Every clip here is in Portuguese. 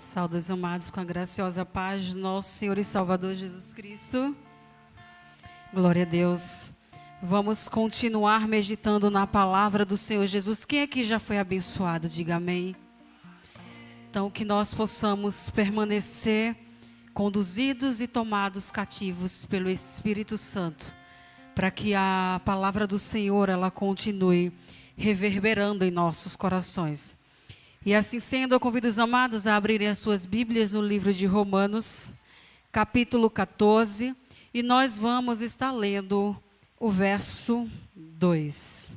Saudos amados, com a graciosa paz de nosso Senhor e Salvador Jesus Cristo. Glória a Deus. Vamos continuar meditando na palavra do Senhor Jesus. Quem aqui já foi abençoado? Diga amém. Então, que nós possamos permanecer conduzidos e tomados cativos pelo Espírito Santo, para que a palavra do Senhor, ela continue reverberando em nossos corações. E assim sendo, eu convido os amados a abrirem as suas Bíblias no livro de Romanos, capítulo 14, e nós vamos estar lendo o verso 2.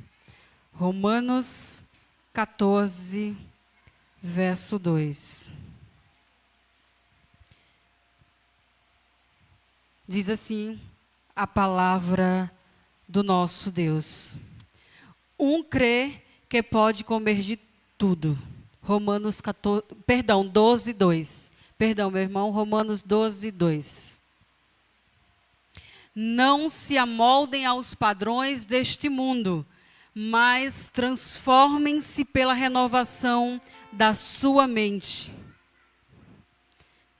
Romanos 14, verso 2. Diz assim a palavra do nosso Deus. Um crê que pode comer de tudo. Romanos 12, 2. Perdão, meu irmão, Romanos 12, 2. Não se amoldem aos padrões deste mundo, mas transformem-se pela renovação da sua mente.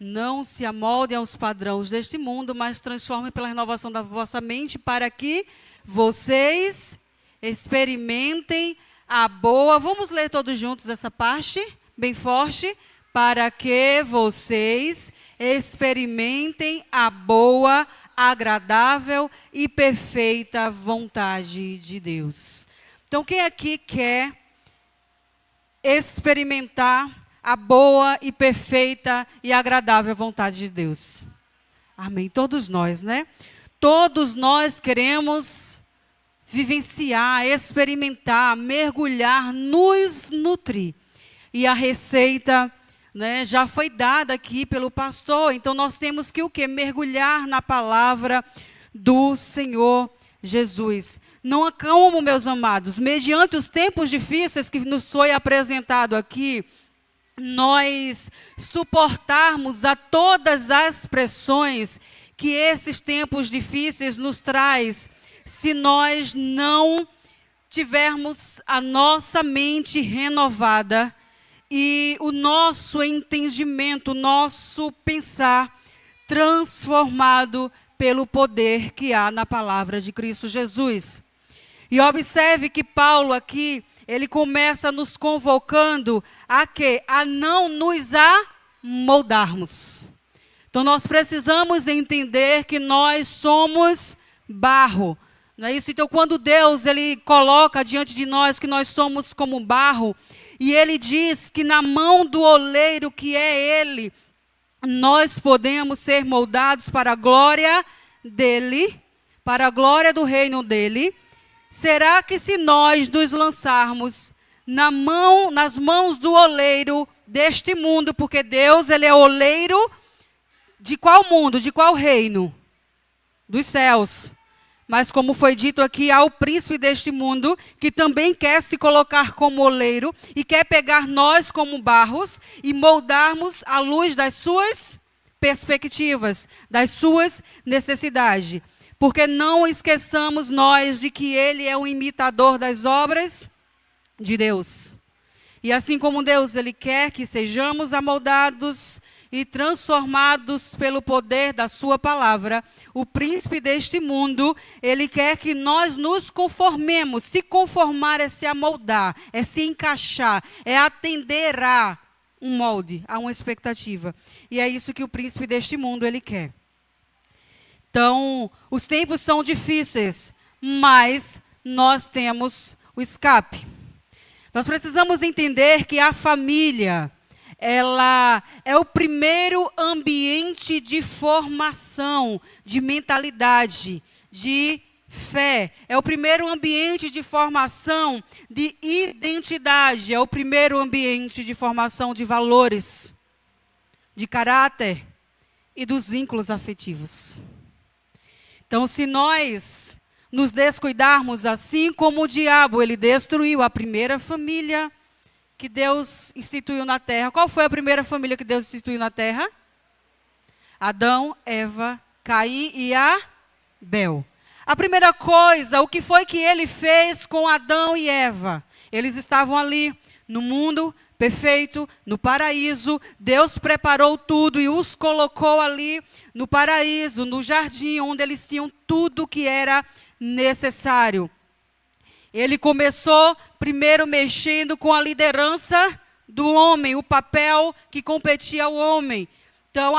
Não se amoldem aos padrões deste mundo, mas transformem pela renovação da vossa mente, para que vocês experimentem a boa. Vamos ler todos juntos essa parte, bem forte. Para que vocês experimentem a boa, agradável e perfeita vontade de Deus. Então, quem aqui quer experimentar a boa e perfeita e agradável vontade de Deus? Amém. Todos nós, né? Todos nós queremos vivenciar, experimentar, mergulhar, nos nutrir. E a receita, né, já foi dada aqui pelo pastor. Então nós temos que o quê? Mergulhar na palavra do Senhor Jesus. Não há como, meus amados, mediante os tempos difíceis que nos foi apresentado aqui, nós suportarmos a todas as pressões que esses tempos difíceis nos traz, se nós não tivermos a nossa mente renovada e o nosso entendimento, o nosso pensar transformado pelo poder que há na palavra de Cristo Jesus. E observe que Paulo aqui, ele começa nos convocando a quê? A não nos amoldarmos. Então nós precisamos entender que nós somos barro. Não é isso? Então, quando Deus ele coloca diante de nós que nós somos como barro, e Ele diz que na mão do oleiro, que é Ele, nós podemos ser moldados para a glória dEle, para a glória do reino dEle, será que se nós nos lançarmos nas mãos do oleiro deste mundo, porque Deus ele é oleiro de qual mundo, de qual reino? Dos céus. Mas como foi dito aqui, há o príncipe deste mundo, que também quer se colocar como oleiro, e quer pegar nós como barros, e moldarmos à luz das suas perspectivas, das suas necessidades. Porque não esqueçamos nós de que ele é um imitador das obras de Deus. E assim como Deus, ele quer que sejamos amoldados e transformados pelo poder da sua palavra, o príncipe deste mundo, ele quer que nós nos conformemos. Se conformar é se amoldar, é se encaixar, é atender a um molde, a uma expectativa. E é isso que o príncipe deste mundo, ele quer. Então, os tempos são difíceis, mas nós temos o escape. Nós precisamos entender que a família, ela é o primeiro ambiente de formação, de mentalidade, de fé. É o primeiro ambiente de formação de identidade. É o primeiro ambiente de formação de valores, de caráter e dos vínculos afetivos. Então, se nós nos descuidarmos, assim como o diabo, ele destruiu a primeira família que Deus instituiu na terra. Qual foi a primeira família que Deus instituiu na terra? Adão, Eva, Caim e Abel. A primeira coisa, o que foi que ele fez com Adão e Eva? Eles estavam ali no mundo, perfeito, no paraíso. Deus preparou tudo e os colocou ali no paraíso, no jardim, onde eles tinham tudo que era necessário. Ele começou primeiro mexendo com a liderança do homem, o papel que competia ao homem. Então,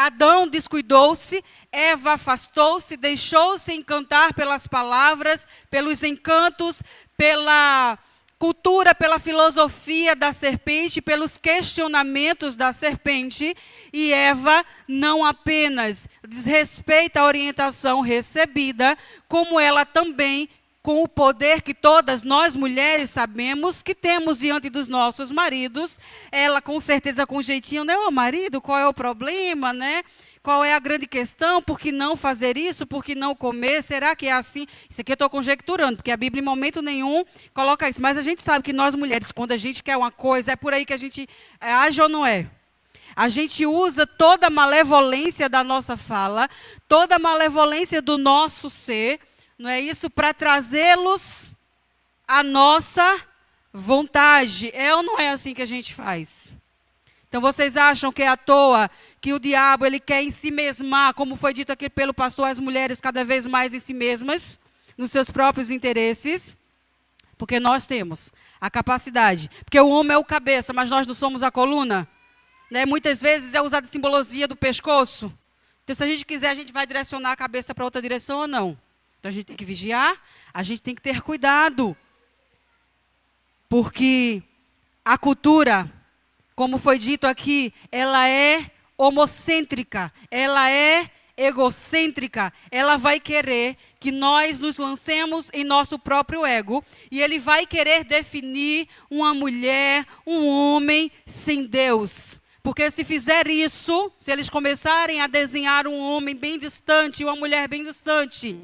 Adão descuidou-se, Eva afastou-se, deixou-se encantar pelas palavras, pelos encantos, pela cultura, pela filosofia da serpente, pelos questionamentos da serpente. E Eva não apenas desrespeita a orientação recebida, como ela também, com o poder que todas nós mulheres sabemos que temos diante dos nossos maridos, ela com certeza com jeitinho, né, meu marido, qual é o problema, né? Qual é a grande questão? Por que não fazer isso? Por que não comer? Será que é assim? Isso aqui eu estou conjecturando, porque a Bíblia em momento nenhum coloca isso. Mas a gente sabe que nós mulheres, quando a gente quer uma coisa, é por aí que a gente age ou não é? A gente usa toda a malevolência da nossa fala, toda a malevolência do nosso ser, não é isso? Para trazê-los à nossa vontade. É ou não é assim que a gente faz? Então, vocês acham que é à toa que o diabo ele quer em si mesmar, como foi dito aqui pelo pastor, as mulheres cada vez mais em si mesmas, nos seus próprios interesses? Porque nós temos a capacidade. Porque o homem é o cabeça, mas nós não somos a coluna. Né? Muitas vezes é usada a simbologia do pescoço. Então, se a gente quiser, a gente vai direcionar a cabeça para outra direção ou não. Então, a gente tem que vigiar, a gente tem que ter cuidado. Porque a cultura, como foi dito aqui, ela é homocêntrica, ela é egocêntrica, ela vai querer que nós nos lancemos em nosso próprio ego, e ele vai querer definir uma mulher, um homem sem Deus. Porque se fizer isso, se eles começarem a desenhar um homem bem distante, uma mulher bem distante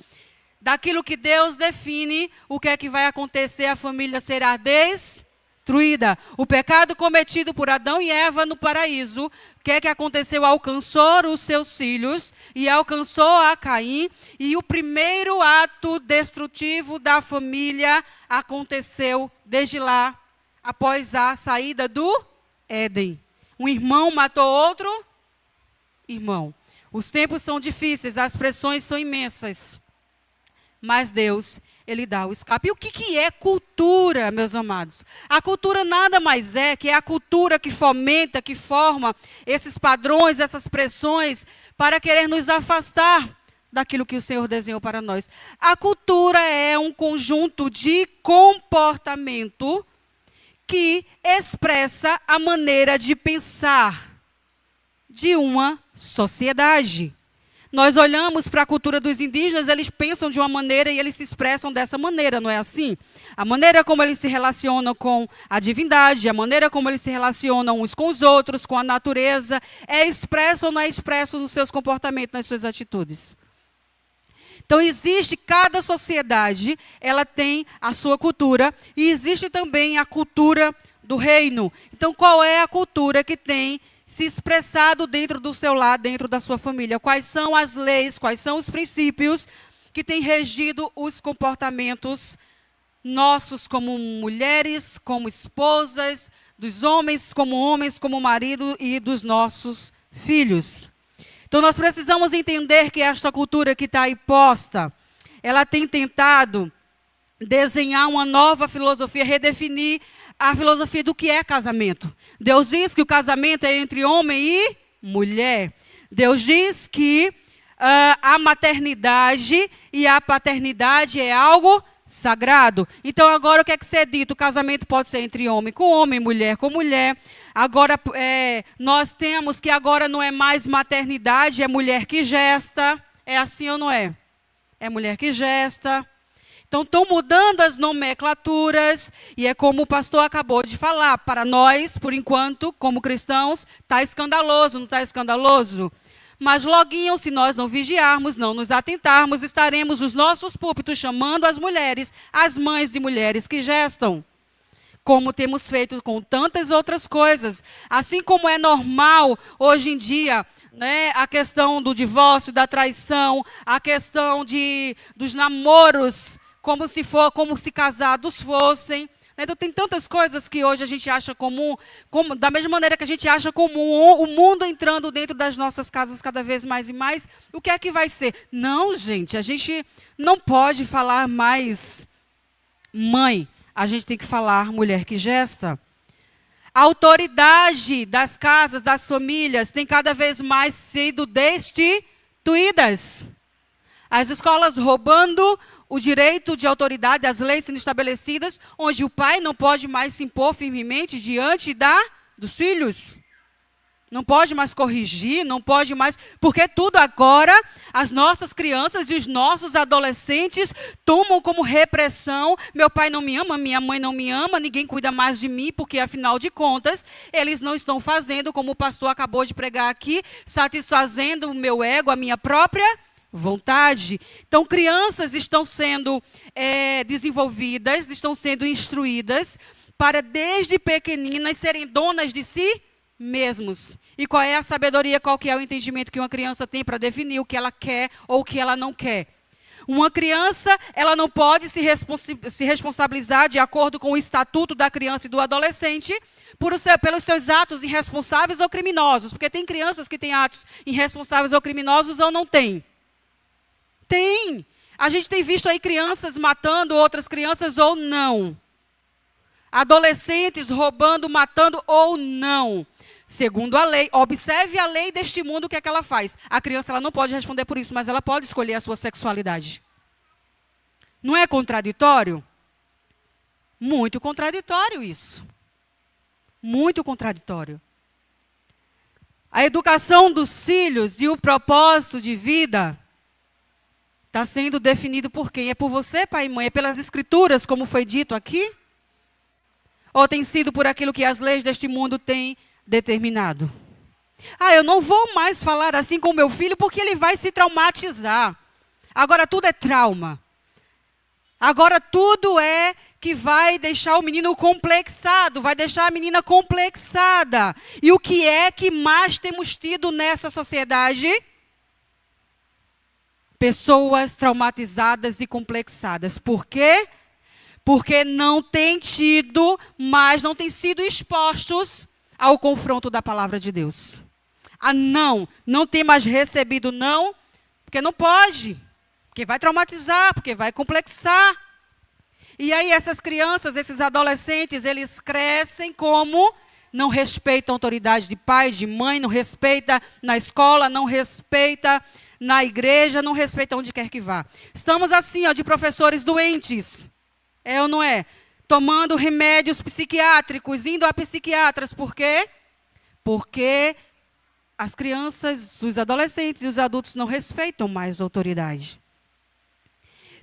daquilo que Deus define, o que é que vai acontecer? A família será destruída. O pecado cometido por Adão e Eva no paraíso, o que é que aconteceu? Alcançou os seus filhos e alcançou a Caim. E o primeiro ato destrutivo da família aconteceu desde lá, após a saída do Éden. Um irmão matou outro irmão. Os tempos são difíceis, as pressões são imensas. Mas Deus, Ele dá o escape. E o que é cultura, meus amados? A cultura nada mais é que a cultura que fomenta, que forma esses padrões, essas pressões, para querer nos afastar daquilo que o Senhor desenhou para nós. A cultura é um conjunto de comportamento que expressa a maneira de pensar de uma sociedade. Nós olhamos para a cultura dos indígenas, eles pensam de uma maneira e eles se expressam dessa maneira, não é assim? A maneira como eles se relacionam com a divindade, a maneira como eles se relacionam uns com os outros, com a natureza, é expresso ou não é expresso nos seus comportamentos, nas suas atitudes. Então, existe, cada sociedade, ela tem a sua cultura, e existe também a cultura do reino. Então, qual é a cultura que tem se expressado dentro do seu lar, dentro da sua família? Quais são as leis, quais são os princípios que têm regido os comportamentos nossos como mulheres, como esposas, dos homens, como marido e dos nossos filhos? Então, nós precisamos entender que esta cultura que está aí posta, ela tem tentado desenhar uma nova filosofia, redefinir a filosofia do que é casamento. Deus diz que o casamento é entre homem e mulher. Deus diz que a maternidade e a paternidade é algo sagrado. Então, agora o que é que se é dito? O casamento pode ser entre homem com homem, mulher com mulher. Agora, nós temos que agora não é mais maternidade, é mulher que gesta. É assim ou não é? É mulher que gesta. Então, estão mudando as nomenclaturas, e é como o pastor acabou de falar, para nós, por enquanto, como cristãos, está escandaloso, não está escandaloso? Mas loguinho, se nós não vigiarmos, não nos atentarmos, estaremos nos nossos púlpitos chamando as mulheres, as mães de mulheres que gestam, como temos feito com tantas outras coisas. Assim como é normal, hoje em dia, né, a questão do divórcio, da traição, a questão dos namoros, como se casados fossem, Então, tem tantas coisas que hoje a gente acha comum, da mesma maneira que a gente acha comum o mundo entrando dentro das nossas casas cada vez mais e mais. O que é que vai ser? Não, gente, a gente não pode falar mais mãe. A gente tem que falar mulher que gesta. A autoridade das casas, das famílias, tem cada vez mais sido destituídas. As escolas roubando o direito de autoridade, as leis sendo estabelecidas, onde o pai não pode mais se impor firmemente diante dos filhos. Não pode mais corrigir, não pode mais... Porque tudo agora, as nossas crianças e os nossos adolescentes tomam como repressão. Meu pai não me ama, minha mãe não me ama, ninguém cuida mais de mim, porque, afinal de contas, eles não estão fazendo, como o pastor acabou de pregar aqui, satisfazendo o meu ego, a minha própria vontade. Então, crianças estão sendo desenvolvidas, estão sendo instruídas para, desde pequeninas, serem donas de si mesmos. E qual é a sabedoria, qual que é o entendimento que uma criança tem para definir o que ela quer ou o que ela não quer? Uma criança, ela não pode se responsabilizar de acordo com o estatuto da criança e do adolescente pelos seus atos irresponsáveis ou criminosos. Porque tem crianças que têm atos irresponsáveis ou criminosos ou não tem? Tem. A gente tem visto aí crianças matando outras crianças ou não. Adolescentes roubando, matando ou não. Segundo a lei, observe a lei deste mundo, o que é que ela faz? A criança ela não pode responder por isso, mas ela pode escolher a sua sexualidade. Não é contraditório? Muito contraditório isso. Muito contraditório. A educação dos filhos e o propósito de vida está sendo definido por quem? É por você, pai e mãe? É pelas escrituras, como foi dito aqui? Ou tem sido por aquilo que as leis deste mundo têm determinado? Eu não vou mais falar assim com meu filho porque ele vai se traumatizar. Agora tudo é trauma. Agora tudo é que vai deixar o menino complexado, vai deixar a menina complexada. E o que é que mais temos tido nessa sociedade? Pessoas traumatizadas e complexadas. Por quê? Porque não têm tido, mas não têm sido expostos ao confronto da palavra de Deus. Não tem mais recebido não, porque não pode, porque vai traumatizar, porque vai complexar. E aí essas crianças, esses adolescentes, eles crescem como não respeitam a autoridade de pai, de mãe, não respeita na escola, não respeita na igreja, não respeita onde quer que vá. Estamos assim, de professores doentes. É ou não é? Tomando remédios psiquiátricos, indo a psiquiatras. Por quê? Porque as crianças, os adolescentes e os adultos não respeitam mais a autoridade.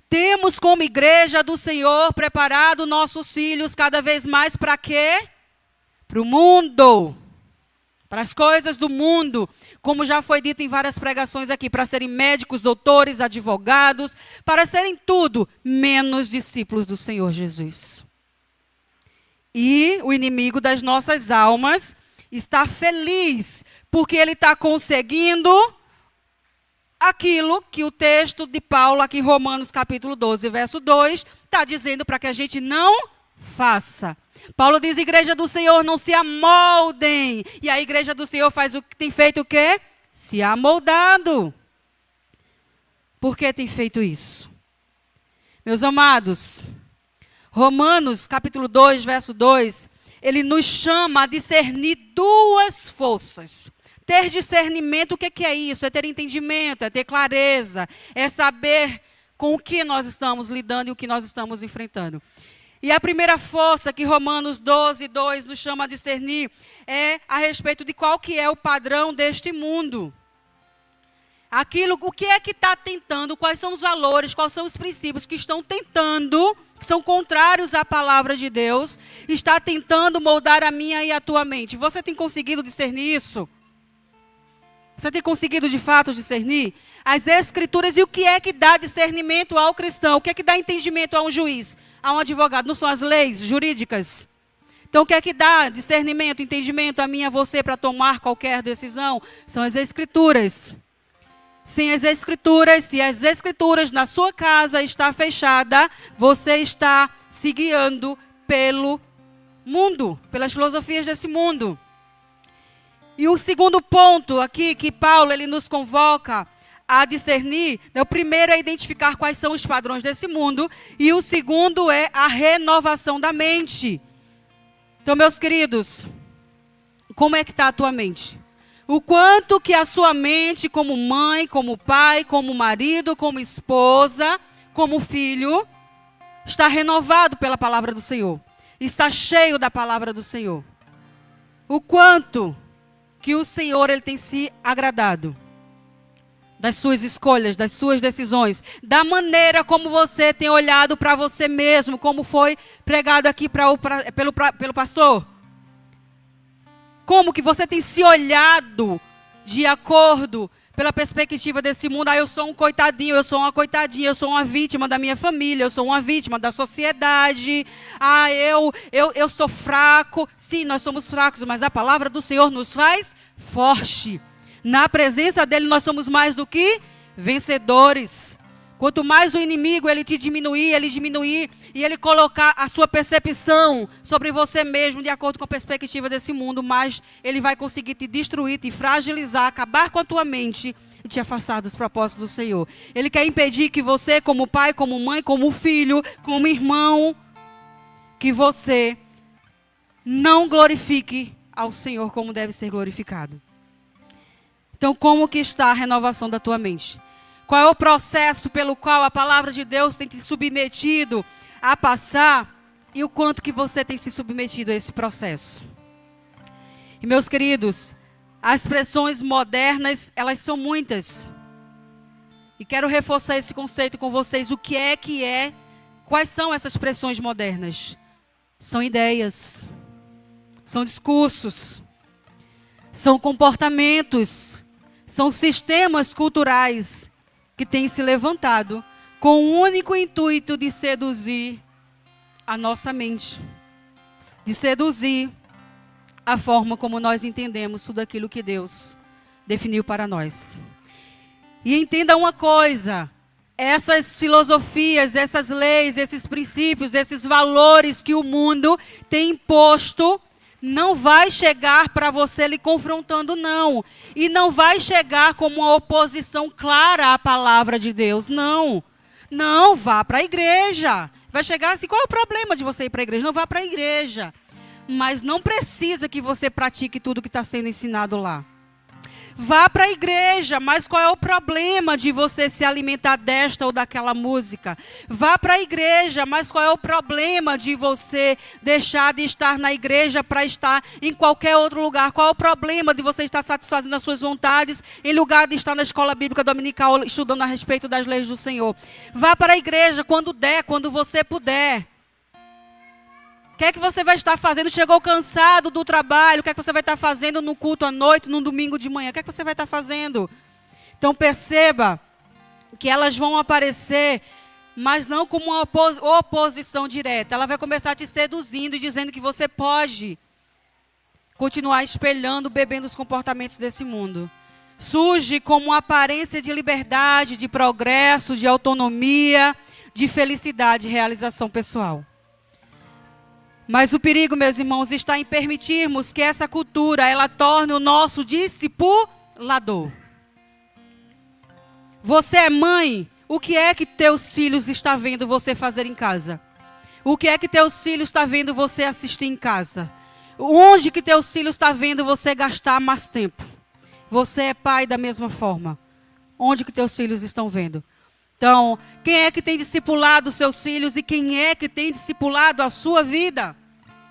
Temos como igreja do Senhor preparado nossos filhos cada vez mais para quê? Para o mundo. Para as coisas do mundo. Como já foi dito em várias pregações aqui, para serem médicos, doutores, advogados, para serem tudo menos discípulos do Senhor Jesus. E o inimigo das nossas almas está feliz, porque ele está conseguindo aquilo que o texto de Paulo, aqui em Romanos capítulo 12, verso 2, está dizendo para que a gente não faça. Paulo diz, igreja do Senhor, não se amoldem. E a igreja do Senhor tem feito o quê? Se amoldado. Por que tem feito isso? Meus amados, Romanos, capítulo 2, verso 2, ele nos chama a discernir duas forças. Ter discernimento, o que é isso? É ter entendimento, é ter clareza, é saber com o que nós estamos lidando e o que nós estamos enfrentando. E a primeira força que Romanos 12, 2 nos chama a discernir é a respeito de qual que é o padrão deste mundo. O que é que está tentando, quais são os valores, quais são os princípios que estão tentando, que são contrários à palavra de Deus, está tentando moldar a minha e a tua mente. Você tem conseguido discernir isso? Você tem conseguido de fato discernir? As escrituras, e o que é que dá discernimento ao cristão? O que é que dá entendimento a um juiz, a um advogado? Não são as leis jurídicas? Então o que é que dá discernimento, entendimento a mim e a você para tomar qualquer decisão? São as escrituras. Sem as escrituras, se as escrituras na sua casa está fechada, você está se guiando pelo mundo, pelas filosofias desse mundo. E o segundo ponto aqui que Paulo ele nos convoca a discernir, o primeiro é identificar quais são os padrões desse mundo, e o segundo é a renovação da mente. Então, meus queridos, como é que está a tua mente? O quanto que a sua mente, como mãe, como pai, como marido, como esposa, como filho, está renovado pela palavra do Senhor. Está cheio da palavra do Senhor. O quanto que o Senhor ele tem se agradado das suas escolhas, das suas decisões, da maneira como você tem olhado para você mesmo, como foi pregado aqui pelo pastor. Como que você tem se olhado de acordo pela perspectiva desse mundo? Eu sou um coitadinho, eu sou uma coitadinha, eu sou uma vítima da minha família, eu sou uma vítima da sociedade. Eu sou fraco. Sim, nós somos fracos, mas a palavra do Senhor nos faz forte. Na presença dele nós somos mais do que vencedores. Quanto mais o inimigo ele te diminuir, e ele colocar a sua percepção sobre você mesmo de acordo com a perspectiva desse mundo, mais ele vai conseguir te destruir, te fragilizar, acabar com a tua mente e te afastar dos propósitos do Senhor. Ele quer impedir que você, como pai, como mãe, como filho, como irmão, que você não glorifique ao Senhor como deve ser glorificado. Então, como que está a renovação da tua mente? Qual é o processo pelo qual a palavra de Deus tem te submetido a passar e o quanto que você tem se submetido a esse processo? E, meus queridos, as expressões modernas, elas são muitas. E quero reforçar esse conceito com vocês. O que é? Quais são essas expressões modernas? São ideias, são discursos, são comportamentos, são sistemas culturais que têm se levantado com o único intuito de seduzir a nossa mente, de seduzir a forma como nós entendemos tudo aquilo que Deus definiu para nós. E entenda uma coisa, essas filosofias, essas leis, esses princípios, esses valores que o mundo tem imposto, não vai chegar para você lhe confrontando, não. E não vai chegar como uma oposição clara à palavra de Deus, não. Não, vá para a igreja. Vai chegar assim, qual é o problema de você ir para a igreja? Não, vá para a igreja. Mas não precisa que você pratique tudo que está sendo ensinado lá. Vá para a igreja, mas qual é o problema de você se alimentar desta ou daquela música? Vá para a igreja, mas qual é o problema de você deixar de estar na igreja para estar em qualquer outro lugar? Qual é o problema de você estar satisfazendo as suas vontades em lugar de estar na escola bíblica dominical estudando a respeito das leis do Senhor? Vá para a igreja quando der, quando você puder. O que é que você vai estar fazendo? Chegou cansado do trabalho, o que é que você vai estar fazendo no culto à noite, no domingo de manhã? O que é que você vai estar fazendo? Então perceba que elas vão aparecer, mas não como uma oposição direta. Ela vai começar te seduzindo e dizendo que você pode continuar espelhando, bebendo os comportamentos desse mundo. Surge como uma aparência de liberdade, de progresso, de autonomia, de felicidade e realização pessoal. Mas o perigo, meus irmãos, está em permitirmos que essa cultura, ela torne o nosso discipulador. Você é mãe, o que é que teus filhos estão vendo você fazer em casa? O que é que teus filhos estão vendo você assistir em casa? Onde que teus filhos estão vendo você gastar mais tempo? Você é pai da mesma forma. Onde que teus filhos estão vendo? Então, quem é que tem discipulado os seus filhos e quem é que tem discipulado a sua vida?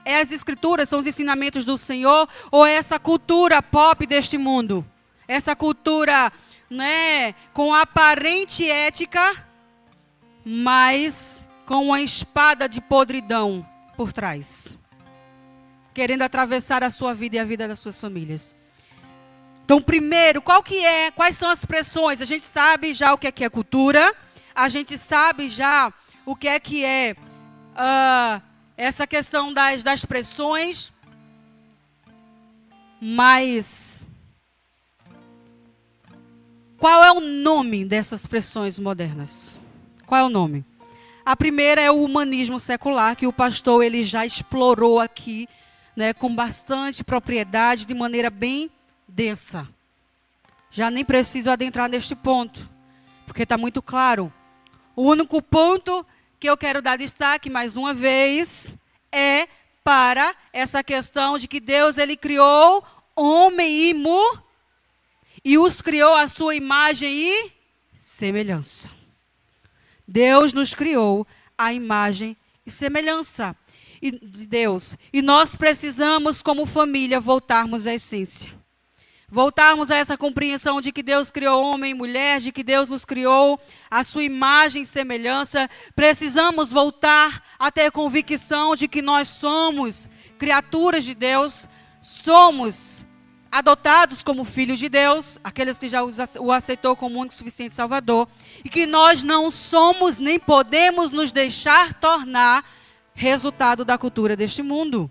É as escrituras, são os ensinamentos do Senhor ou é essa cultura pop deste mundo? Essa cultura, né, com aparente ética, mas com uma espada de podridão por trás. Querendo atravessar a sua vida e a vida das suas famílias. Então, primeiro, quais são as expressões? A gente sabe já o que é cultura, a gente sabe já o que é essa questão das expressões, mas qual é o nome dessas expressões modernas? Qual é o nome? A primeira é o humanismo secular, que o pastor ele já explorou aqui, né, com bastante propriedade, de maneira bem densa. Já nem preciso adentrar neste ponto, porque está muito claro. O único ponto que eu quero dar destaque, mais uma vez, é para essa questão de que Deus ele criou homem e mulher, e os criou à sua imagem e semelhança. Deus nos criou à imagem e semelhança de Deus. E nós precisamos, como família, voltarmos à essência. Voltarmos a essa compreensão de que Deus criou homem e mulher, de que Deus nos criou à sua imagem e semelhança. Precisamos voltar a ter convicção de que nós somos criaturas de Deus, somos adotados como filhos de Deus, aqueles que já o aceitou como único e suficiente Salvador, e que nós não somos nem podemos nos deixar tornar resultado da cultura deste mundo.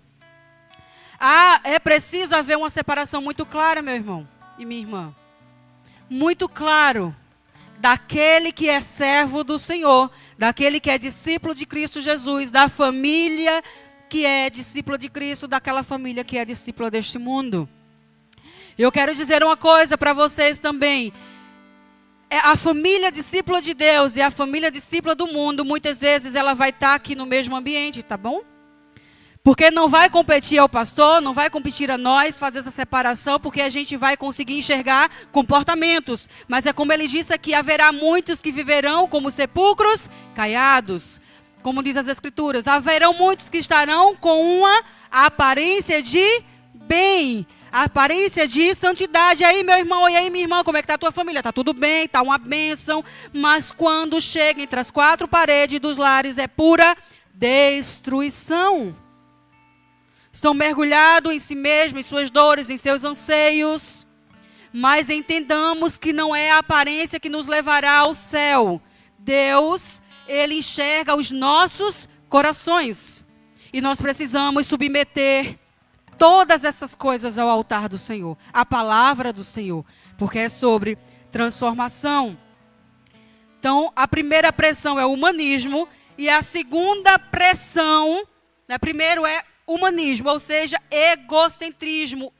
É preciso haver uma separação muito clara, meu irmão e minha irmã. Muito claro. Daquele que é servo do Senhor, daquele que é discípulo de Cristo Jesus, da família que é discípula de Cristo, daquela família que é discípula deste mundo. Eu quero dizer uma coisa para vocês também. A família discípula de Deus e a família discípula do mundo, muitas vezes ela vai estar aqui no mesmo ambiente, tá bom? Porque não vai competir ao pastor, não vai competir a nós fazer essa separação, porque a gente vai conseguir enxergar comportamentos. Mas é como ele disse aqui, haverá muitos que viverão como sepulcros caiados. Como diz as Escrituras, haverão muitos que estarão com uma aparência de bem, a aparência de santidade. E aí, meu irmão, e aí, minha irmã, como é que está a tua família? Está tudo bem, está uma bênção. Mas quando chega entre as quatro paredes dos lares, é pura destruição. Estão mergulhados em si mesmos, em suas dores, em seus anseios. Mas entendamos que não é a aparência que nos levará ao céu. Deus, ele enxerga os nossos corações. E nós precisamos submeter todas essas coisas ao altar do Senhor, a palavra do Senhor, porque é sobre transformação. Então, a primeira pressão é o humanismo, e a segunda pressão, né, primeiro é humanismo, ou seja, egocentrismo.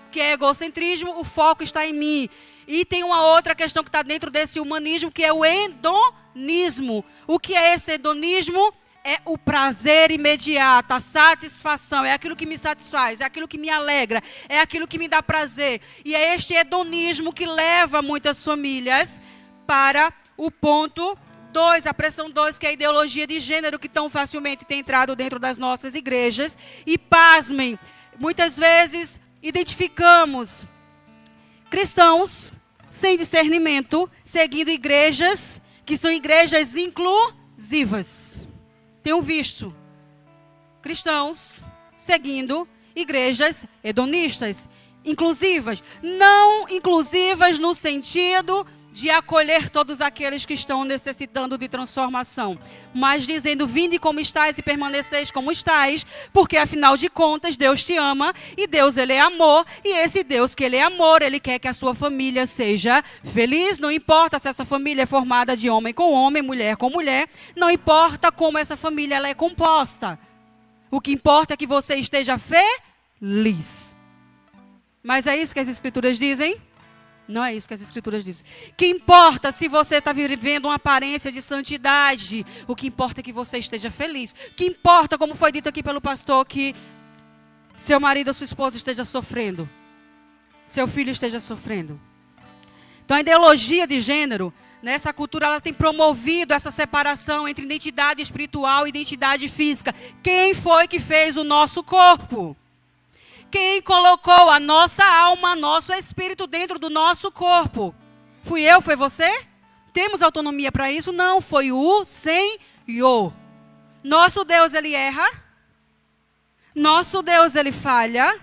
O que é egocentrismo? O foco está em mim. E tem uma outra questão que está dentro desse humanismo, que é o hedonismo. O que é esse hedonismo? É o prazer imediato, a satisfação, é aquilo que me satisfaz, é aquilo que me alegra, é aquilo que me dá prazer. E é este hedonismo que leva muitas famílias para o ponto 2, a pressão 2, que é a ideologia de gênero que tão facilmente tem entrado dentro das nossas igrejas. E pasmem, muitas vezes identificamos cristãos sem discernimento, seguindo igrejas que são igrejas inclusivas. Tenho visto cristãos seguindo igrejas hedonistas, inclusivas. Não inclusivas no sentido de acolher todos aqueles que estão necessitando de transformação, mas dizendo, vinde como estáis e permaneceis como estáis, porque afinal de contas Deus te ama, e Deus ele é amor, e esse Deus que ele é amor, ele quer que a sua família seja feliz, não importa se essa família é formada de homem com homem, mulher com mulher, não importa como essa família ela é composta, o que importa é que você esteja feliz. Mas é isso que as Escrituras dizem? Não é isso que as Escrituras dizem. Que importa se você está vivendo uma aparência de santidade. O que importa é que você esteja feliz. Que importa, como foi dito aqui pelo pastor, que seu marido ou sua esposa esteja sofrendo. Seu filho esteja sofrendo. Então a ideologia de gênero, nessa cultura, ela tem promovido essa separação entre identidade espiritual e identidade física. Quem foi que fez o nosso corpo? Quem colocou a nossa alma, nosso espírito dentro do nosso corpo? Fui eu? Foi você? Temos autonomia para isso? Não, foi o Senhor. Nosso Deus, ele erra. Nosso Deus, ele falha.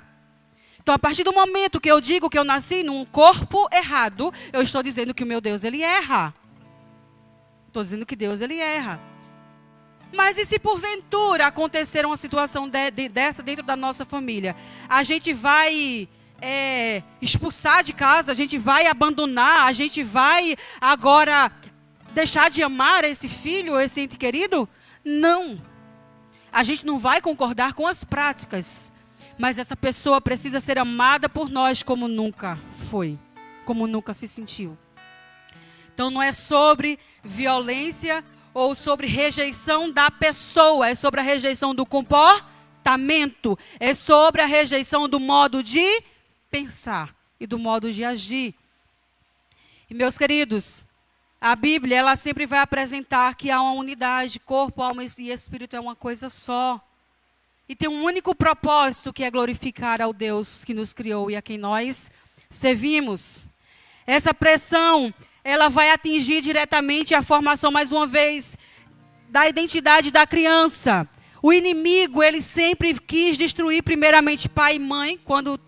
Então, a partir do momento que eu digo que eu nasci num corpo errado, eu estou dizendo que o meu Deus, ele erra. Estou dizendo que Deus, ele erra. Mas e se porventura acontecer uma situação dessa dentro da nossa família? A gente vai expulsar de casa, a gente vai abandonar, a gente vai agora deixar de amar esse filho, esse ente querido? Não. A gente não vai concordar com as práticas, mas essa pessoa precisa ser amada por nós como nunca foi, como nunca se sentiu. Então não é sobre violência ou sobre rejeição da pessoa, é sobre a rejeição do comportamento, é sobre a rejeição do modo de pensar e do modo de agir. E meus queridos, a Bíblia, ela sempre vai apresentar que há uma unidade, corpo, alma e espírito é uma coisa só. E tem um único propósito, que é glorificar ao Deus que nos criou e a quem nós servimos. Essa pressão, ela vai atingir diretamente a formação, mais uma vez, da identidade da criança. O inimigo, ele sempre quis destruir primeiramente pai e mãe, quando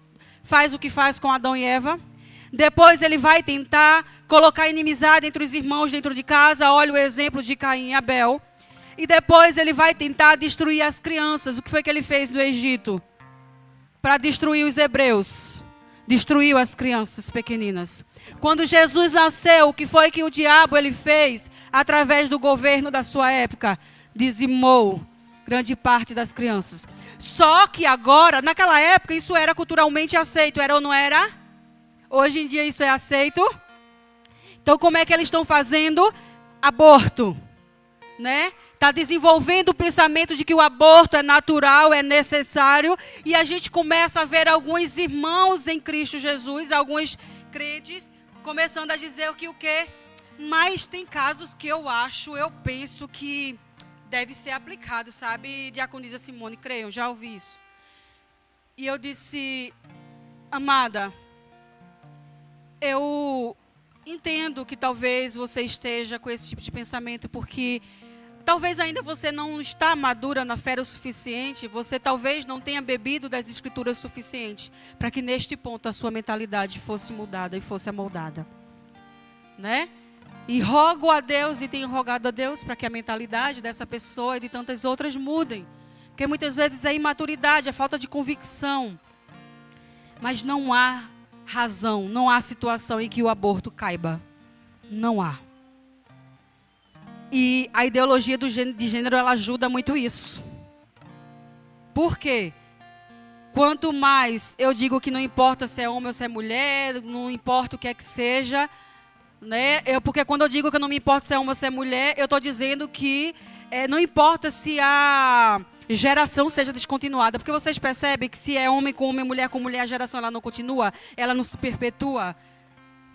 faz o que faz com Adão e Eva. Depois ele vai tentar colocar inimizade entre os irmãos dentro de casa. Olha o exemplo de Caim e Abel. E depois ele vai tentar destruir as crianças. O que foi que ele fez no Egito? Para destruir os hebreus. Destruiu as crianças pequeninas. Quando Jesus nasceu, o que foi que o diabo ele fez? Através do governo da sua época. Dizimou grande parte das crianças. Só que agora, naquela época, isso era culturalmente aceito. Era ou não era? Hoje em dia isso é aceito. Então como é que eles estão fazendo? Aborto, né? Está desenvolvendo o pensamento de que o aborto é natural, é necessário. E a gente começa a ver alguns irmãos em Cristo Jesus, alguns crentes, começando a dizer o quê? Mas tem casos que eu penso que deve ser aplicado, sabe? Diaconisa Simone, creiam, já ouvi isso. E eu disse, amada, eu entendo que talvez você esteja com esse tipo de pensamento, porque talvez ainda você não está madura na fé o suficiente, você talvez não tenha bebido das escrituras suficiente, para que neste ponto a sua mentalidade fosse mudada e fosse amoldada. Né? E rogo a Deus, e tenho rogado a Deus, para que a mentalidade dessa pessoa e de tantas outras mudem. Porque muitas vezes é imaturidade, é falta de convicção. Mas não há razão, não há situação em que o aborto caiba. Não há. E a ideologia de gênero, ela ajuda muito isso. Por quê? Quanto mais eu digo que não importa se é homem ou se é mulher, não importa o que é que seja, né? Porque quando eu digo que não me importa se é homem ou se é mulher, eu estou dizendo que não importa se a geração seja descontinuada. Porque vocês percebem que se é homem com homem, mulher com mulher, a geração ela não continua, ela não se perpetua.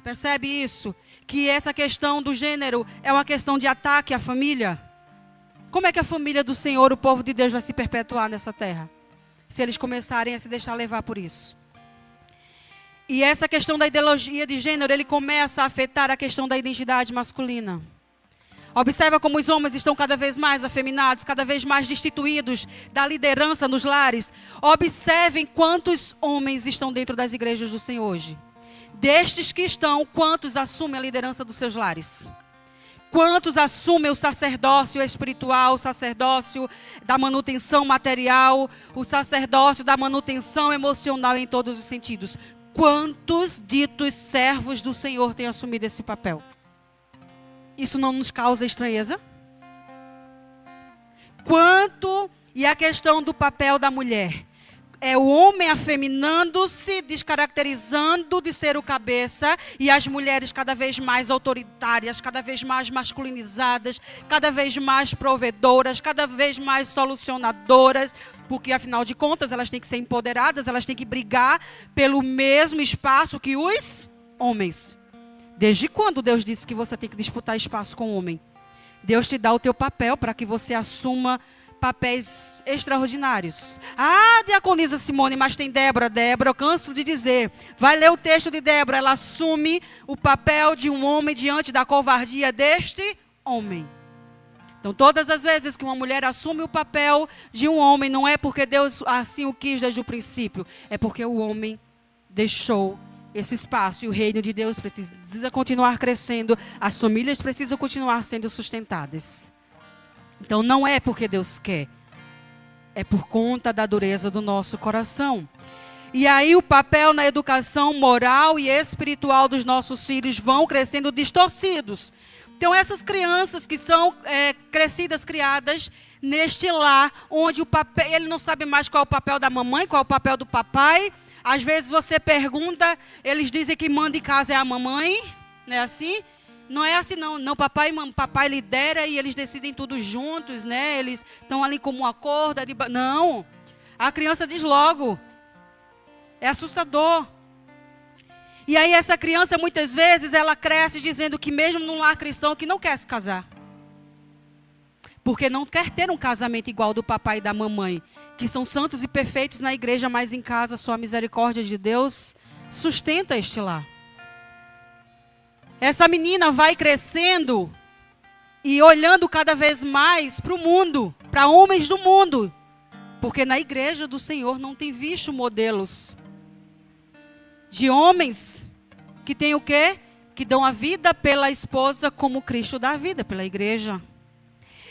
Percebe isso? Que essa questão do gênero é uma questão de ataque à família. Como é que a família do Senhor, o povo de Deus, vai se perpetuar nessa terra? Se eles começarem a se deixar levar por isso. E essa questão da ideologia de gênero, ele começa a afetar a questão da identidade masculina. Observa como os homens estão cada vez mais afeminados, cada vez mais destituídos da liderança nos lares. Observem quantos homens estão dentro das igrejas do Senhor hoje. Destes que estão, quantos assumem a liderança dos seus lares? Quantos assumem o sacerdócio espiritual, o sacerdócio da manutenção material, o sacerdócio da manutenção emocional em todos os sentidos? Quantos ditos servos do Senhor têm assumido esse papel? Isso não nos causa estranheza? Quanto, e a questão do papel da mulher? É o homem afeminando-se, descaracterizando de ser o cabeça, e as mulheres cada vez mais autoritárias, cada vez mais masculinizadas, cada vez mais provedoras, cada vez mais solucionadoras, porque afinal de contas elas têm que ser empoderadas, elas têm que brigar pelo mesmo espaço que os homens. Desde quando Deus disse que você tem que disputar espaço com o homem? Deus te dá o teu papel para que você assuma papéis extraordinários. Ah, diaconisa Simone, mas tem Débora. Débora, eu canso de dizer. Vai ler o texto de Débora. Ela assume o papel de um homem diante da covardia deste homem. Então, todas as vezes que uma mulher assume o papel de um homem, não é porque Deus assim o quis desde o princípio. É porque o homem deixou esse espaço. E o reino de Deus precisa continuar crescendo. As famílias precisam continuar sendo sustentadas. Então não é porque Deus quer, é por conta da dureza do nosso coração. E aí o papel na educação moral e espiritual dos nossos filhos vão crescendo distorcidos. Então essas crianças que são crescidas, criadas neste lar, onde o papel, ele não sabe mais qual é o papel da mamãe, qual é o papel do papai. Às vezes você pergunta, eles dizem que manda em casa é a mamãe, não é assim? Não é assim não, papai lidera e eles decidem tudo juntos, né? Eles estão ali como um acordo. Não, a criança diz logo, é assustador. E aí essa criança muitas vezes ela cresce dizendo que mesmo num lar cristão que não quer se casar. Porque não quer ter um casamento igual do papai e da mamãe, que são santos e perfeitos na igreja, mas em casa só a misericórdia de Deus sustenta este lar. Essa menina vai crescendo e olhando cada vez mais para o mundo, para homens do mundo. Porque na igreja do Senhor não tem visto modelos de homens que têm o quê? Que dão a vida pela esposa como Cristo dá a vida pela igreja.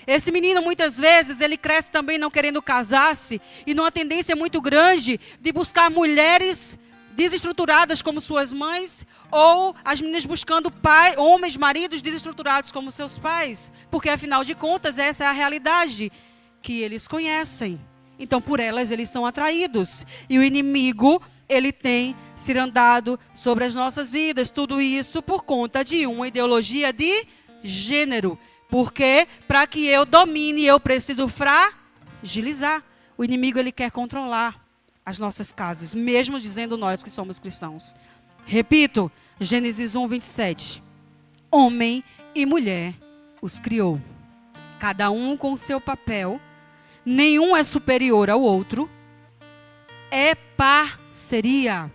Esse menino, muitas vezes, ele cresce também não querendo casar-se e numa tendência muito grande de buscar mulheres desestruturadas como suas mães, ou as meninas buscando homens, maridos desestruturados como seus pais, porque afinal de contas essa é a realidade que eles conhecem. Então por elas eles são atraídos e o inimigo ele tem cirandado sobre as nossas vidas, tudo isso por conta de uma ideologia de gênero, porque para que eu domine eu preciso fragilizar. O inimigo ele quer controlar as nossas casas, mesmo dizendo nós que somos cristãos. Repito, Gênesis 1:27. Homem e mulher os criou, cada um com o seu papel, nenhum é superior ao outro, é parceria.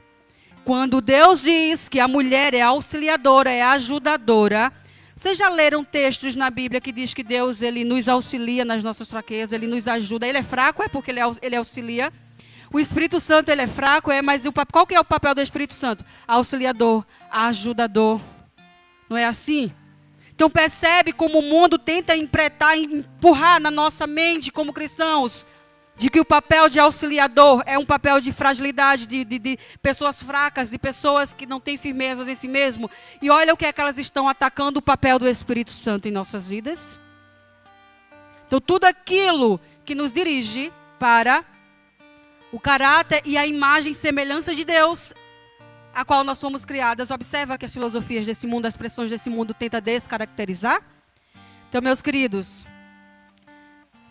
Quando Deus diz que a mulher é auxiliadora, é ajudadora, vocês já leram textos na Bíblia que diz que Deus ele nos auxilia nas nossas fraquezas, ele nos ajuda. Ele é fraco, é porque ele auxilia. O Espírito Santo ele é fraco, mas qual que é o papel do Espírito Santo? Auxiliador, ajudador. Não é assim? Então percebe como o mundo tenta empurrar na nossa mente como cristãos, de que o papel de auxiliador é um papel de fragilidade, de pessoas fracas, de pessoas que não têm firmezas em si mesmo. E olha o que é que elas estão atacando o papel do Espírito Santo em nossas vidas. Então tudo aquilo que nos dirige para o caráter e a imagem e semelhança de Deus, a qual nós somos criadas. Observa que as filosofias desse mundo, as pressões desse mundo tentam descaracterizar. Então, meus queridos,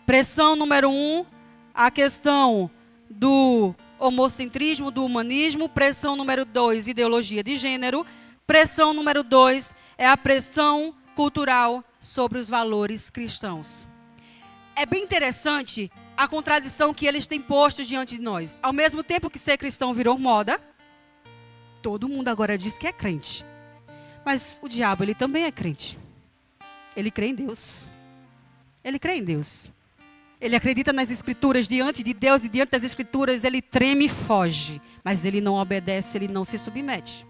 pressão número 1, a questão do homocentrismo, do humanismo. Pressão número 2, ideologia de gênero. Pressão número 2 é a pressão cultural sobre os valores cristãos. É bem interessante a contradição que eles têm posto diante de nós. Ao mesmo tempo que ser cristão virou moda, todo mundo agora diz que é crente. Mas o diabo, ele também é crente. Ele crê em Deus. Ele crê em Deus. Ele acredita nas escrituras, diante de Deus e diante das escrituras, ele treme e foge. Mas ele não obedece, ele não se submete.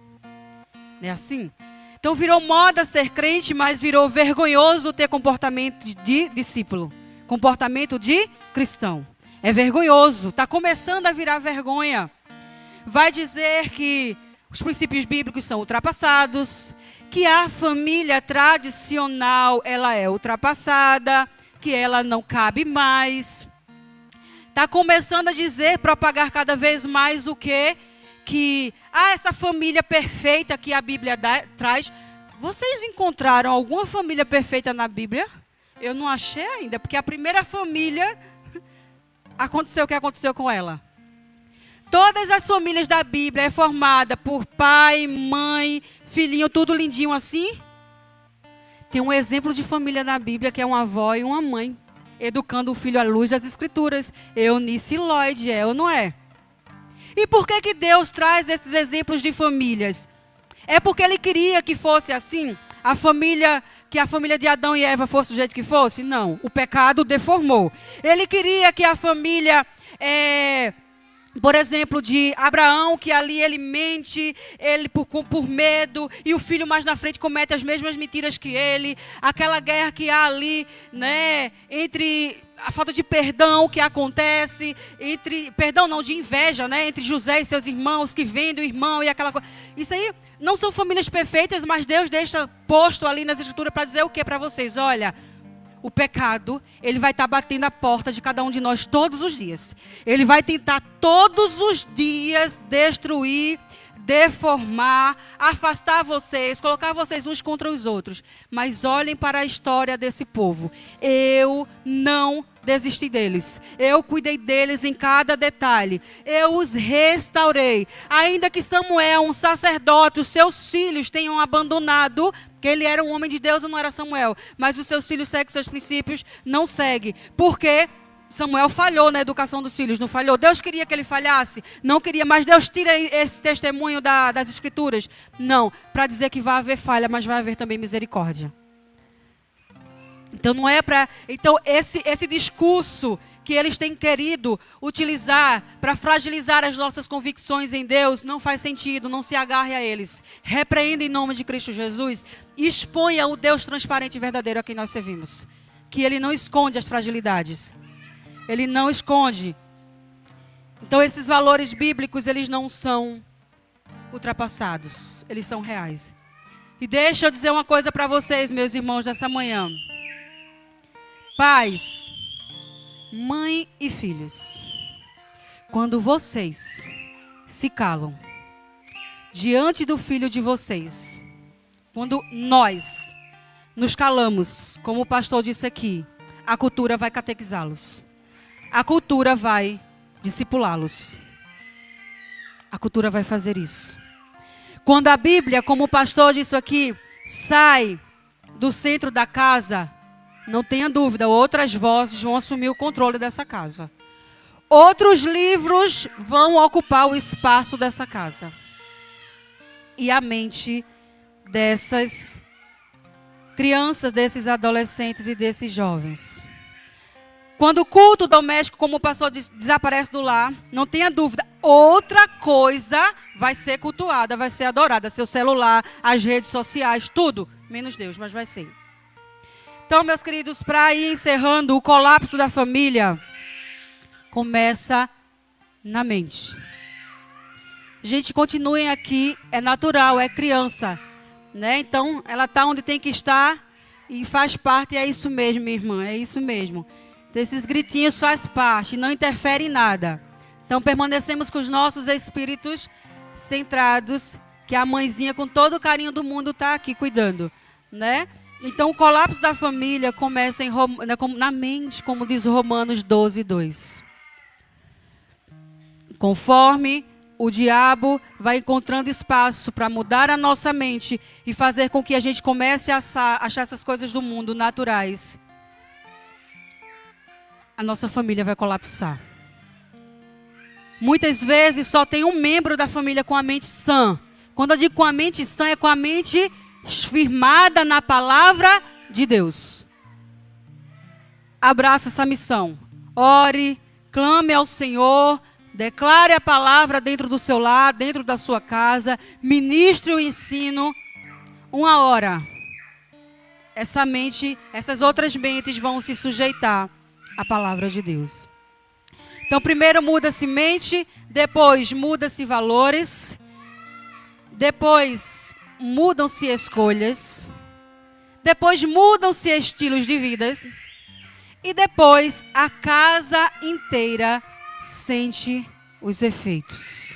Não é assim? Então virou moda ser crente, mas virou vergonhoso ter comportamento de discípulo. Comportamento de cristão. É vergonhoso. Está começando a virar vergonha. Vai dizer que os princípios bíblicos são ultrapassados, que a família tradicional ela é ultrapassada, que ela não cabe mais. Está começando a dizer, propagar cada vez mais o quê? Que essa família perfeita que a Bíblia traz. Vocês encontraram alguma família perfeita na Bíblia? Eu não achei ainda, porque a primeira família, aconteceu o que aconteceu com ela. Todas as famílias da Bíblia é formada por pai, mãe, filhinho, tudo lindinho assim. Tem um exemplo de família na Bíblia que é uma avó e uma mãe, educando o filho à luz das Escrituras. Eunice e Lloyd, é ou não é? E por que Deus traz esses exemplos de famílias? É porque Ele queria que fosse assim? Que a família de Adão e Eva fosse do jeito que fosse? Não, o pecado deformou. Ele queria que a família Por exemplo, de Abraão, que ali ele mente, ele por medo, e o filho mais na frente comete as mesmas mentiras que ele. Aquela guerra que há ali, né, entre a falta de perdão que acontece, perdão não, de inveja, né, entre José e seus irmãos, que vendem o irmão e aquela coisa. Isso aí não são famílias perfeitas, mas Deus deixa posto ali nas Escrituras para dizer o que para vocês? Olha, o pecado, ele vai estar batendo a porta de cada um de nós todos os dias. Ele vai tentar todos os dias destruir, deformar, afastar vocês, colocar vocês uns contra os outros. Mas olhem para a história desse povo. Eu não desisti deles. Eu cuidei deles em cada detalhe. Eu os restaurei. Ainda que Samuel, um sacerdote, os seus filhos tenham abandonado, que ele era um homem de Deus, não era Samuel, mas os seus filhos seguem seus princípios, não segue. Por quê? Samuel falhou na educação dos filhos, não falhou? Deus queria que ele falhasse? Não queria, mas Deus tira esse testemunho das Escrituras? Não, para dizer que vai haver falha, mas vai haver também misericórdia. Então não é para... Então esse discurso que eles têm querido utilizar para fragilizar as nossas convicções em Deus não faz sentido, não se agarre a eles. Repreenda em nome de Cristo Jesus e exponha o Deus transparente e verdadeiro a quem nós servimos. Que Ele não esconde as fragilidades. Ele não esconde. Então esses valores bíblicos, eles não são ultrapassados. Eles são reais. E deixa eu dizer uma coisa para vocês, meus irmãos, nessa manhã. Pais, mãe e filhos, quando vocês se calam diante do filho de vocês, quando nós nos calamos, como o pastor disse aqui, a cultura vai catequizá-los. A cultura vai discipulá-los. A cultura vai fazer isso. Quando a Bíblia, como o pastor disse aqui, sai do centro da casa, não tenha dúvida, outras vozes vão assumir o controle dessa casa. Outros livros vão ocupar o espaço dessa casa. E a mente dessas crianças, desses adolescentes e desses jovens. Quando o culto doméstico, como o pastor disse, desaparece do lar, não tenha dúvida, outra coisa vai ser cultuada, vai ser adorada. Seu celular, as redes sociais, tudo, menos Deus, mas vai ser. Então, meus queridos, para ir encerrando, o colapso da família começa na mente. Gente, continuem aqui, é natural, é criança, né? Então, ela está onde tem que estar e faz parte, é isso mesmo, minha irmã, é isso mesmo. Então, esses gritinhos faz parte, não interfere em nada. Então, permanecemos com os nossos espíritos centrados, que a mãezinha, com todo o carinho do mundo, está aqui cuidando, né? Então, o colapso da família começa na mente, como diz Romanos 12:2. Conforme o diabo vai encontrando espaço para mudar a nossa mente e fazer com que a gente comece a achar essas coisas do mundo naturais, a nossa família vai colapsar. Muitas vezes só tem um membro da família com a mente sã. Quando eu digo com a mente sã, é com a mente firmada na palavra de Deus. Abraça essa missão. Ore, clame ao Senhor, declare a palavra dentro do seu lar, dentro da sua casa, ministre o ensino. Uma hora, essa mente, essas outras mentes vão se sujeitar à palavra de Deus. Então, primeiro muda-se mente, depois muda-se valores, depois mudam-se escolhas, depois mudam-se estilos de vida e depois a casa inteira sente os efeitos.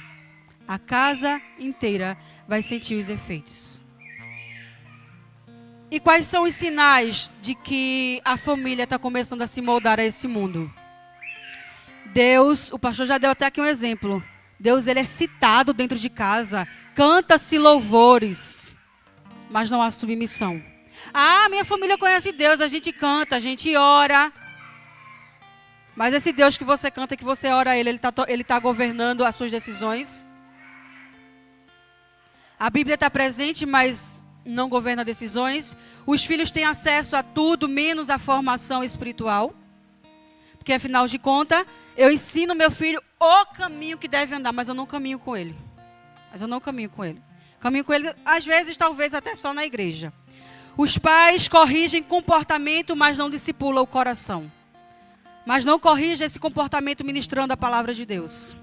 A casa inteira vai sentir os efeitos. E quais são os sinais de que a família está começando a se moldar a esse mundo? Deus, o pastor já deu até aqui um exemplo. Deus, ele é citado dentro de casa. Canta-se louvores, mas não há submissão. Ah, minha família conhece Deus, a gente canta, a gente ora. Mas esse Deus que você canta, que você ora a Ele está governando as suas decisões? A Bíblia está presente, mas não governa decisões. Os filhos têm acesso a tudo, menos a formação espiritual. Porque, afinal de contas, eu ensino meu filho o caminho que deve andar, mas eu não caminho com ele. Caminho com ele, às vezes, talvez até só na igreja. Os pais corrigem comportamento, mas não discipulam o coração. Mas não corrigem esse comportamento ministrando a palavra de Deus.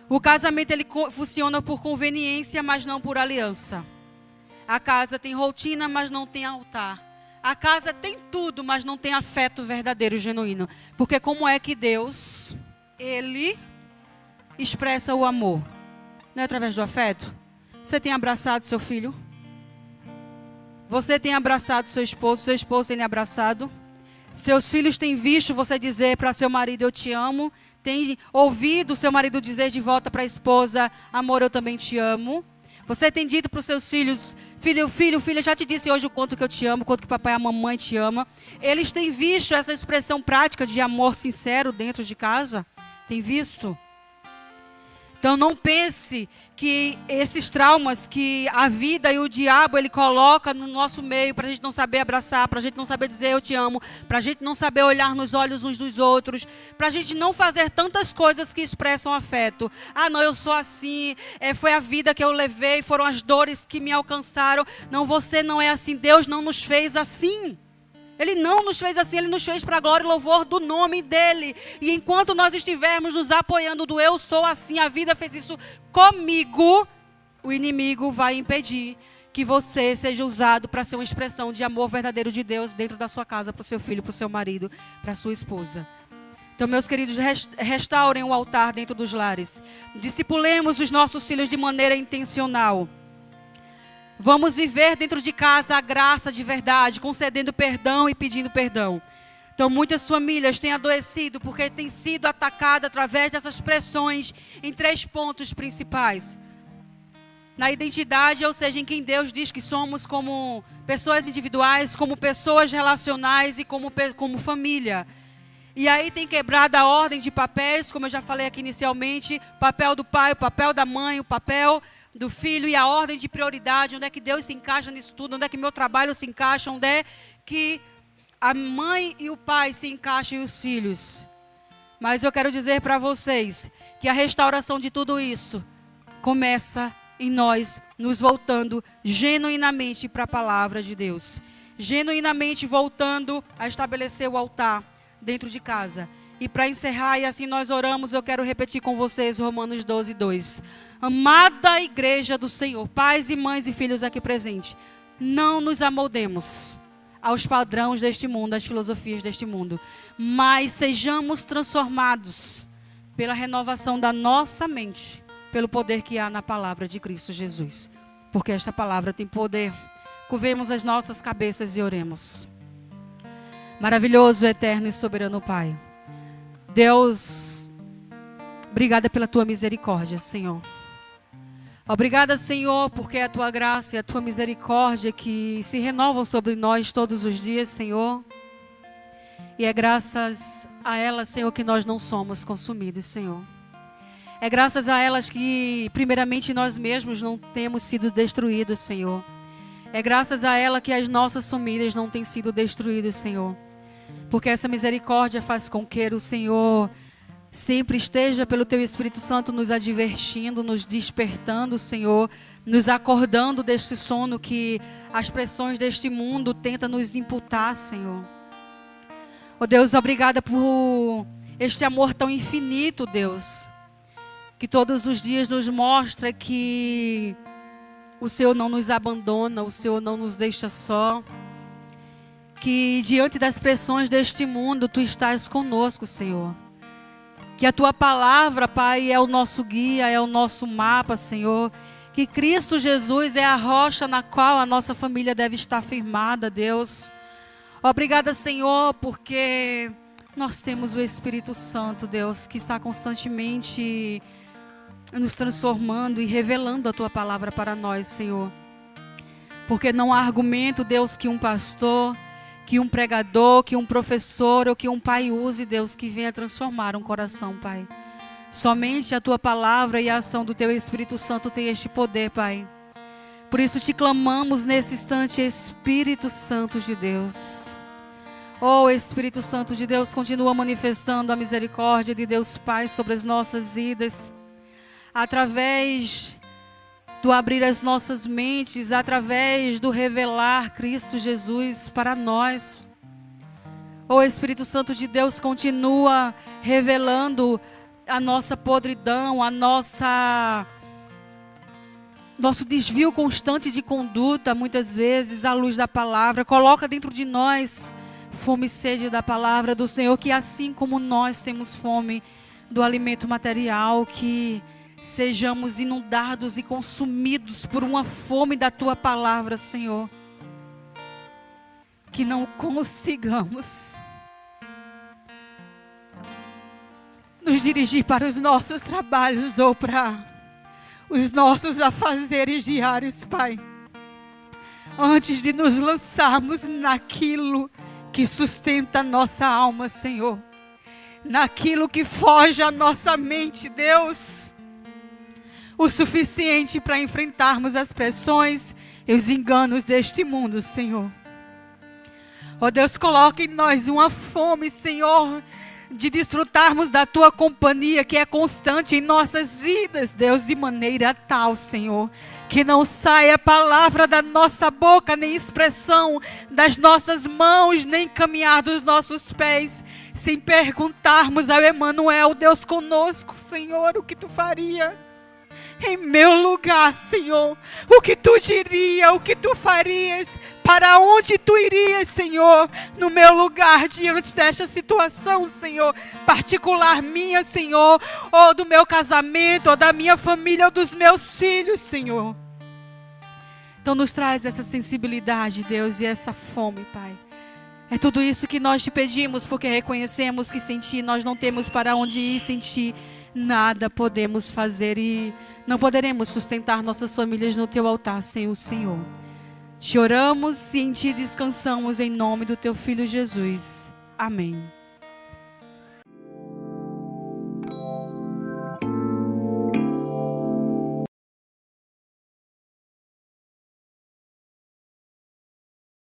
O casamento, ele funciona por conveniência, mas não por aliança. A casa tem rotina, mas não tem altar. A casa tem tudo, mas não tem afeto verdadeiro, genuíno. Porque como é que Deus, Ele expressa o amor? Não é através do afeto? Você tem abraçado seu filho? Você tem abraçado seu esposo tem lhe abraçado? Seus filhos têm visto você dizer para seu marido, eu te amo? Tem ouvido seu marido dizer de volta para a esposa, amor, eu também te amo? Você tem dito para os seus filhos, filha, já te disse hoje o quanto que eu te amo, o quanto que papai e a mamãe te ama. Eles têm visto essa expressão prática de amor sincero dentro de casa? Tem visto? Então não pense que esses traumas que a vida e o diabo ele coloca no nosso meio para a gente não saber abraçar, para a gente não saber dizer eu te amo, para a gente não saber olhar nos olhos uns dos outros, para a gente não fazer tantas coisas que expressam afeto. Ah, não, eu sou assim, foi a vida que eu levei, foram as dores que me alcançaram. Não, você não é assim, Deus não nos fez assim. Ele não nos fez assim, Ele nos fez para a glória e louvor do nome dEle. E enquanto nós estivermos nos apoiando do eu sou assim, a vida fez isso comigo, o inimigo vai impedir que você seja usado para ser uma expressão de amor verdadeiro de Deus dentro da sua casa, para o seu filho, para o seu marido, para a sua esposa. Então, meus queridos, restaurem o altar dentro dos lares. Discipulemos os nossos filhos de maneira intencional. Vamos viver dentro de casa a graça de verdade, concedendo perdão e pedindo perdão. Então, muitas famílias têm adoecido porque têm sido atacadas através dessas pressões em 3 pontos principais. Na identidade, ou seja, em quem Deus diz que somos como pessoas individuais, como pessoas relacionais e como família. E aí tem quebrado a ordem de papéis, como eu já falei aqui inicialmente, o papel do pai, o papel da mãe, o papel do filho e a ordem de prioridade, onde é que Deus se encaixa nisso tudo, onde é que meu trabalho se encaixa, onde é que a mãe e o pai se encaixam e os filhos. Mas eu quero dizer para vocês que a restauração de tudo isso começa em nós nos voltando genuinamente para a palavra de Deus. Genuinamente voltando a estabelecer o altar dentro de casa. E para encerrar, e assim nós oramos, eu quero repetir com vocês Romanos 12:2. Amada igreja do Senhor, pais e mães e filhos aqui presentes, não nos amoldemos aos padrões deste mundo, às filosofias deste mundo, mas sejamos transformados pela renovação da nossa mente, pelo poder que há na palavra de Cristo Jesus. Porque esta palavra tem poder. Curvemos as nossas cabeças e oremos. Maravilhoso, eterno e soberano Pai. Deus, obrigada pela tua misericórdia, Senhor. Obrigada, Senhor, porque é a tua graça e a tua misericórdia que se renovam sobre nós todos os dias, Senhor. E é graças a elas, Senhor, que nós não somos consumidos, Senhor. É graças a elas que, primeiramente, nós mesmos não temos sido destruídos, Senhor. É graças a ela que as nossas famílias não têm sido destruídas, Senhor. Porque essa misericórdia faz com que o Senhor sempre esteja pelo Teu Espírito Santo nos advertindo, nos despertando, Senhor, nos acordando deste sono que as pressões deste mundo tentam nos imputar, Senhor. Oh Deus, obrigada por este amor tão infinito, Deus, que todos os dias nos mostra que o Senhor não nos abandona, o Senhor não nos deixa só. Que diante das pressões deste mundo, Tu estás conosco, Senhor. Que a Tua palavra, Pai, é o nosso guia, é o nosso mapa, Senhor. Que Cristo Jesus é a rocha na qual a nossa família deve estar firmada, Deus. Obrigada, Senhor, porque nós temos o Espírito Santo, Deus, que está constantemente nos transformando e revelando a Tua palavra para nós, Senhor. Porque não há argumento, Deus, que um pastor, que um pregador, que um professor ou que um pai use, Deus, que venha transformar um coração, Pai. Somente a Tua palavra e a ação do Teu Espírito Santo tem este poder, Pai. Por isso te clamamos nesse instante, Espírito Santo de Deus. Oh, Espírito Santo de Deus, continua manifestando a misericórdia de Deus Pai sobre as nossas vidas, através do abrir as nossas mentes, através do revelar Cristo Jesus para nós. Oh, Espírito Santo de Deus, continua revelando a nossa podridão, nosso desvio constante de conduta, muitas vezes, à luz da palavra. Coloca dentro de nós fome e sede da palavra do Senhor, que assim como nós temos fome do alimento material, que sejamos inundados e consumidos por uma fome da Tua palavra, Senhor. Que não consigamos nos dirigir para os nossos trabalhos ou para os nossos afazeres diários, Pai, antes de nos lançarmos naquilo que sustenta a nossa alma, Senhor, naquilo que foge à nossa mente, Deus, o suficiente para enfrentarmos as pressões e os enganos deste mundo, Senhor. Ó Deus, coloca em nós uma fome, Senhor, de desfrutarmos da Tua companhia, que é constante em nossas vidas, Deus, de maneira tal, Senhor, que não saia palavra da nossa boca, nem expressão das nossas mãos, nem caminhar dos nossos pés, sem perguntarmos ao Emanuel, Deus conosco, Senhor, o que Tu faria em meu lugar, Senhor? O que Tu diria, o que Tu farias, para onde Tu irias, Senhor, no meu lugar, diante desta situação, Senhor, particular minha, Senhor, ou do meu casamento, ou da minha família, ou dos meus filhos, Senhor. Então nos traz essa sensibilidade, Deus, e essa fome, Pai. É tudo isso que nós Te pedimos, porque reconhecemos que sem Ti nós não temos para onde ir, sem Ti nada podemos fazer e não poderemos sustentar nossas famílias no Teu altar sem o Senhor. Te oramos e em Ti descansamos, em nome do Teu Filho Jesus. Amém.